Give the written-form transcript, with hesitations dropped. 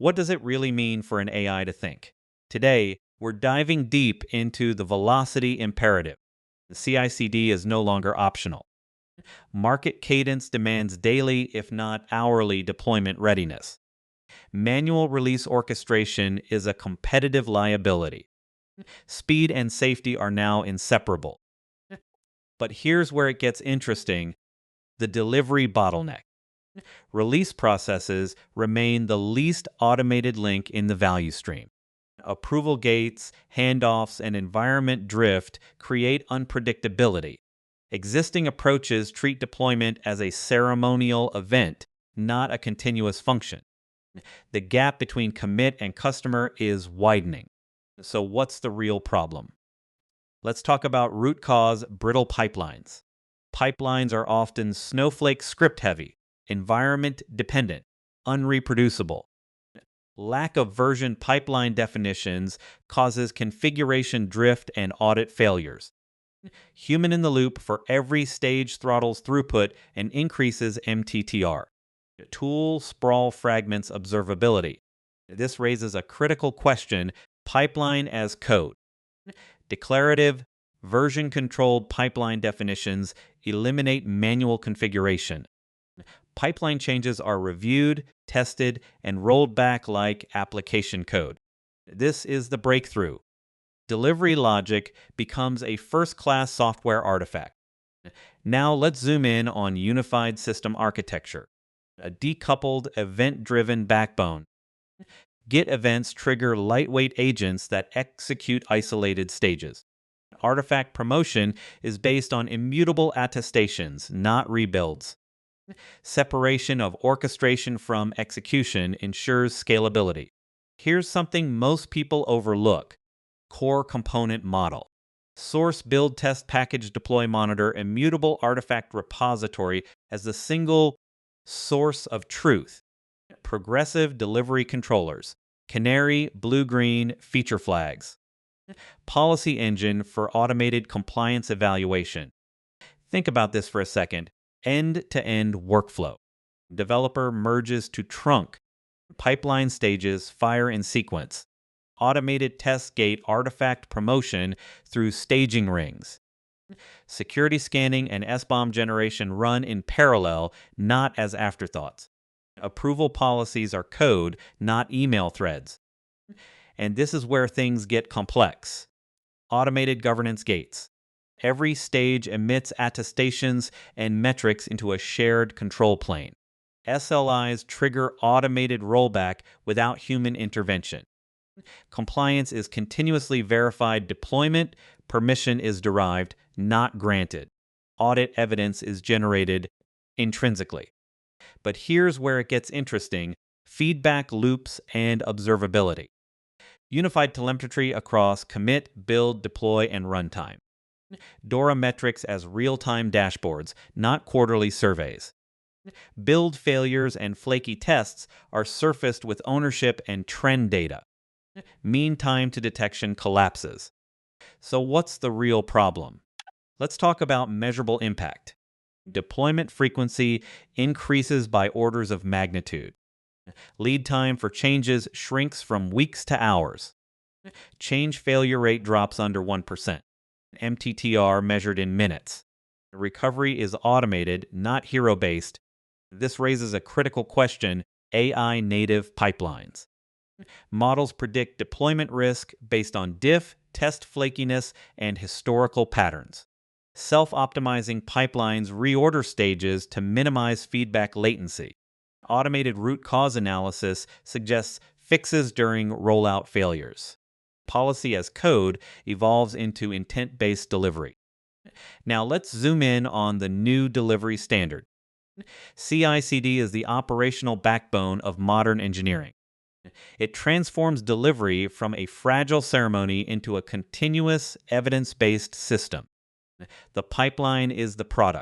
What does it really mean for an AI to think? Today, we're diving deep into the velocity imperative. The CI/CD is no longer optional. Market cadence demands daily, if not hourly, deployment readiness. Manual release orchestration is a competitive liability. Speed and safety are now inseparable. But here's where it gets interesting: the delivery bottleneck. Release processes remain the least automated link in the value stream. Approval gates, handoffs, and environment drift create unpredictability. Existing approaches treat deployment as a ceremonial event, not a continuous function. The gap between commit and customer is widening. So what's the real problem? Let's talk about root cause: brittle pipelines. Pipelines are often snowflake script heavy, environment dependent, unreproducible. Lack of version pipeline definitions causes configuration drift and audit failures. Human in the loop for every stage throttles throughput and increases MTTR. Tool sprawl fragments observability. This raises a critical question: pipeline as code. Declarative, version-controlled pipeline definitions eliminate manual configuration. Pipeline changes are reviewed, tested, and rolled back like application code. This is the breakthrough. Delivery logic becomes a first-class software artifact. Now let's zoom in on unified system architecture. A decoupled, event-driven backbone. Git events trigger lightweight agents that execute isolated stages. Artifact promotion is based on immutable attestations, not rebuilds. Separation of orchestration from execution ensures scalability. Here's something most people overlook: core component model. Source build test package deploy monitor immutable artifact repository as the single source of truth. Progressive delivery controllers. Canary, blue-green, feature flags. Policy engine for automated compliance evaluation. Think about this for a second. End-to-end workflow. Developer merges to trunk. Pipeline stages fire in sequence. Automated test gate artifact promotion through staging rings. Security scanning and SBOM generation run in parallel, not as afterthoughts. Approval policies are code, not email threads. And this is where things get complex. Automated governance gates. Every stage emits attestations and metrics into a shared control plane. SLIs trigger automated rollback without human intervention. Compliance is continuously verified deployment, permission is derived, not granted. Audit evidence is generated intrinsically. But here's where it gets interesting: feedback loops and observability. Unified telemetry across commit, build, deploy, and runtime. DORA metrics as real-time dashboards, not quarterly surveys. Build failures and flaky tests are surfaced with ownership and trend data. Mean time to detection collapses. So what's the real problem? Let's talk about measurable impact. Deployment frequency increases by orders of magnitude. Lead time for changes shrinks from weeks to hours. Change failure rate drops under 1%. MTTR measured in minutes. Recovery is automated, not hero-based. This raises a critical question: AI native pipelines. Models predict deployment risk based on diff, test flakiness, and historical patterns. Self-optimizing pipelines reorder stages to minimize feedback latency. Automated root cause analysis suggests fixes during rollout failures. Policy as code evolves into intent-based delivery. Now let's zoom in on the new delivery standard. CI/CD is the operational backbone of modern engineering. It transforms delivery from a fragile ceremony into a continuous, evidence-based system. The pipeline is the product.